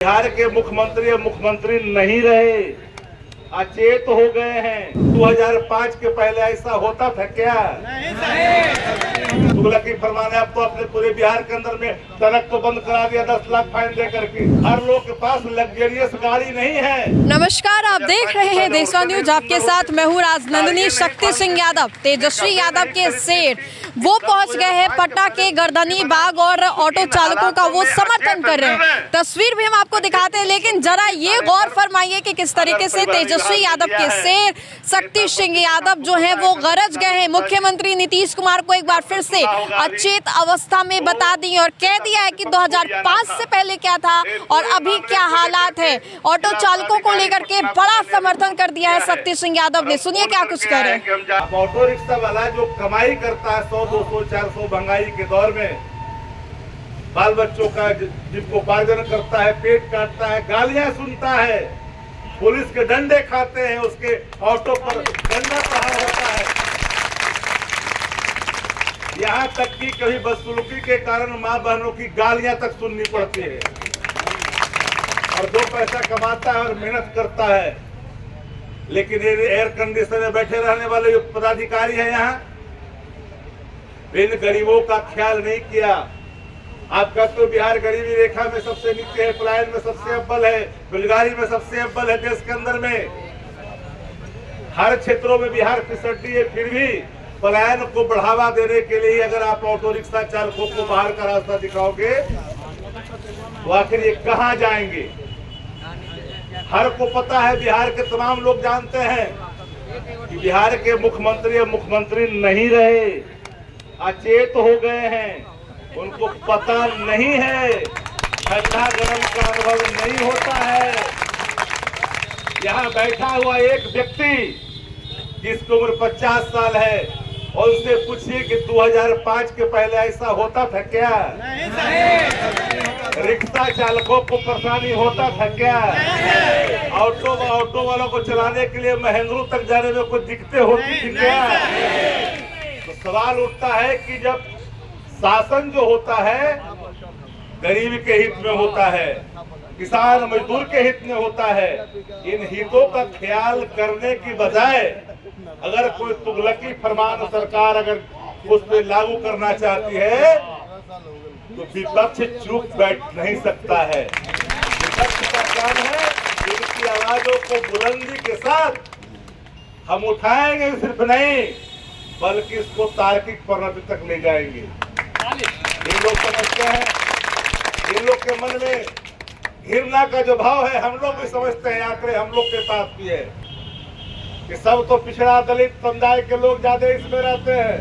बिहार के मुख्यमंत्री अब मुख्यमंत्री नहीं रहे, अचेत हो गए हैं। 2005 के पहले ऐसा होता था क्या? तुगलकी फरमाने अब तो अपने पूरे बिहार के अंदर में ट्रक को बंद करा दिया 10 लाख फाइन दे करके। हर लोग के पास लग्जरियस गाड़ी नहीं है। नमस्कार, आप देख रहे हैं देशवा न्यूज। आपके साथ मैं हूँ राजनंदिनी। शक्ति सिंह यादव, तेजस्वी यादव के सेठ वो पहुंच गए हैं पटना के गर्दनी बाग और ऑटो चालकों का वो समर्थन कर रहे हैं। तस्वीर भी हम आपको दिखाते हैं, लेकिन जरा ये गौर फरमाइए कि किस तरीके से तेजस्वी यादव के सेठ शक्ति सिंह यादव जो है वो गरज गए हैं। मुख्यमंत्री नीतीश कुमार को एक बार फिर से अचेत अवस्था में बता दी और कह दिया है कि 2005 से पहले क्या था और अभी क्या हालात है। ऑटो चालकों को लेकर के बड़ा समर्थन कर दिया है शक्ति सिंह यादव ने। सुनिए क्या कुछ कह रहे हैं। ऑटो रिक्शा वाला जो कमाई करता है 100, 200, 400 महंगाई के दौर में, बाल बच्चों का जिनको उपार्जन करता है, पेट काटता है, गालियां सुनता है, पुलिस के डंडे खाते हैं, उसके ऑटो पर डंडा प्रहार होता है। यहाँ तक कि कभी बदसलूकी के कारण माँ बहनों की गालियां तक सुननी पड़ती है। और 2 पैसा कमाता है और मेहनत करता है, लेकिन ये एयर कंडीशन में बैठे रहने वाले जो पदाधिकारी हैं यहाँ, इन गरीबों का ख्याल नहीं किया। आपका तो बिहार गरीबी रेखा में सबसे नीचे है, पलायन में सबसे अव्वल है, बेरोजगारी में सबसे अव्वल है देश के अंदर में। हर क्षेत्रों में बिहार पिछड़ी है, फिर भी पलायन को बढ़ावा देने के लिए अगर आप ऑटो रिक्शा चालकों को बाहर का रास्ता दिखाओगे तो आखिर ये कहाँ जाएंगे? हर को पता है, बिहार के तमाम लोग जानते हैं कि बिहार के मुख्यमंत्री अब मुख्यमंत्री नहीं रहे, अचेत हो गए हैं। उनको पता नहीं है, ठंडा गरम का अनुभव नहीं होता है। यहाँ बैठा हुआ एक व्यक्ति जिसकी उम्र 50 साल है और उससे पूछिए कि 2005 के पहले ऐसा होता था क्या? रिक्शा चालकों को परेशानी होता था क्या? ऑटो वालों को चलाने के लिए महेंद्रू तक जाने में कुछ दिक्कतें होती थी क्या? तो सवाल उठता है कि जब शासन जो होता है गरीब के हित में होता है, किसान मजदूर के हित में होता है, इन हितों का ख्याल करने की बजाय अगर कोई तुगलकी फरमान सरकार अगर उस पर लागू करना चाहती है तो विपक्ष चुप बैठ नहीं सकता है। विपक्ष का काम है इनकी आवाजों को बुलंदी के साथ हम उठाएंगे, सिर्फ नहीं बल्कि इसको तार्किक परिणति तक ले जाएंगे। ये लोग समझते हैं, इन लोग के मन में घृणा का जो भाव है हम लोग भी समझते हैं, आंकड़े हम लोग के पास भी है कि सब तो पिछड़ा दलित समुदाय के लोग ज्यादा इसमें रहते हैं।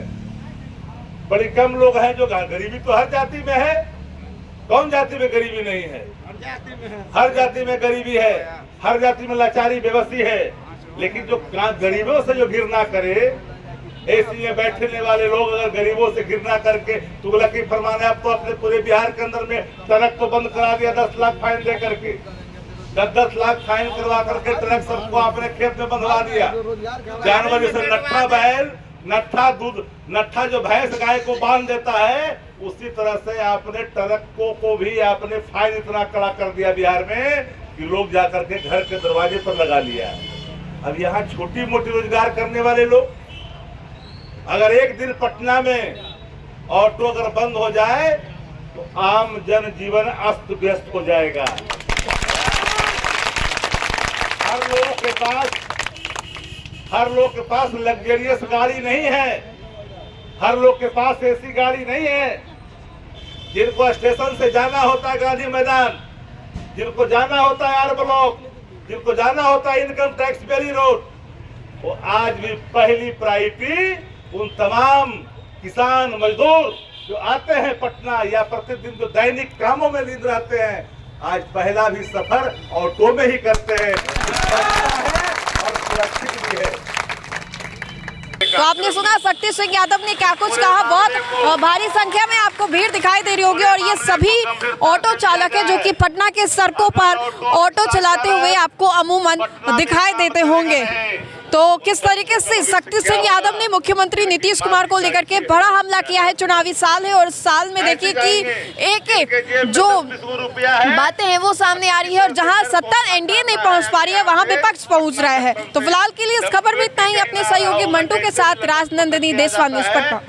बड़ी कम लोग हैं जो गरीबी तो हर जाति में है, कौन जाति में गरीबी नहीं है? हर जाति में गरीबी है, हर जाति में लाचारी बेबसी है। लेकिन जो गरीबों से जो घृणा करे, एसी में बैठने वाले लोग अगर गरीबों से घृणा करके तुगलकी फरमाने अब तो अपने पूरे बिहार के अंदर में ट्रक को बंद करा दिया 10 लाख फाइन दे करके। 10 लाख फाइन करवा करके ट्रक सबको अपने खेत में बंधवा दिया। जानवर जैसे नट्ठा बैल, नट्ठा दूध, नट्ठा जो भैंस गाय को बांध देता है, उसी तरह से आपने ट्रकों को भी आपने फाइन इतना कड़ा कर दिया बिहार में कि लोग जाकर के घर के दरवाजे पर लगा लिया। अब यहाँ छोटी मोटी रोजगार करने वाले लोग, अगर एक दिन पटना में ऑटो अगर बंद हो जाए तो आम जन जीवन अस्त व्यस्त हो जाएगा। हर लोग के पास लग्जरियस गाड़ी नहीं है, हर लोग के पास एसी गाड़ी नहीं है। जिनको स्टेशन से जाना होता है गांधी मैदान, जिनको जाना होता है आर ब्लॉक, जिनको जाना होता है इनकम टैक्स बेरी रोड, वो आज भी पहली प्रायोरिटी उन तमाम किसान मजदूर जो आते हैं पटना या प्रतिदिन जो दैनिक कामों में लीन रहते हैं, आज पहला भी सफर ऑटो में ही करते हैं। और सुरक्षित भी है। तो आपने सुना शक्ति सिंह यादव ने क्या कुछ कहा। बहुत भारी संख्या में आपको भीड़ दिखाई दे रही होगी और ये सभी ऑटो चालक है जो कि पटना के सड़कों पर ऑटो चलाते हुए आपको अमूमन दिखाई देते होंगे। तो किस तरीके से शक्ति सिंह यादव ने मुख्यमंत्री नीतीश कुमार को लेकर के बड़ा हमला किया है। चुनावी साल है और साल में देखिए कि एक एक जो बातें हैं वो सामने आ रही है और जहां सत्ता एनडीए नहीं पहुंच पा रही है वहां विपक्ष पहुंच रहा है। तो फिलहाल के लिए इस खबर में इतना ही। अपने सहयोगी मंटू के साथ राजनंदिनी, देशवाणी न्यूज़ पटना।